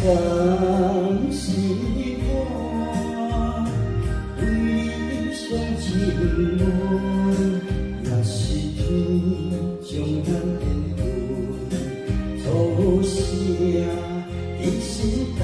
当时我对你相情愿，也是天将咱缘分错写在心胆。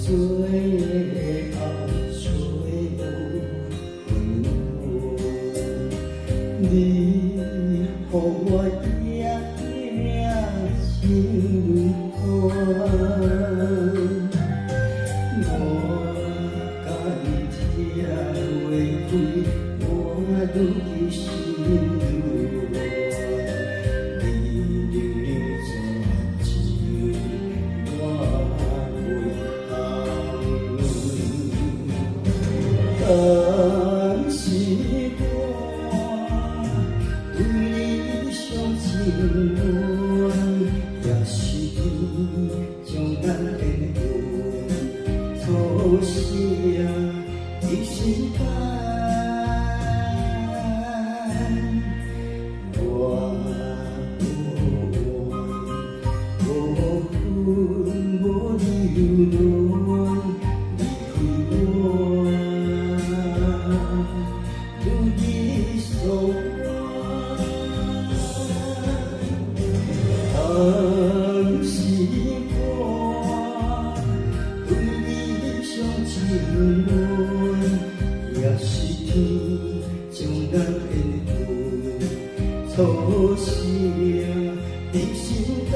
最后最后你予我一心肝，我甲你听话开，我愈去心当时我对你相情愿，也是天将咱缘分错写在心胆。我无分无离乱，离开我。当时我对你相情愿，也是天将咱缘分错写在心胆。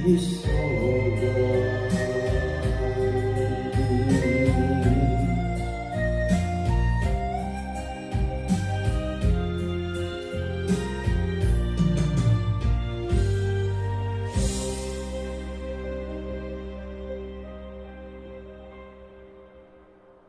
This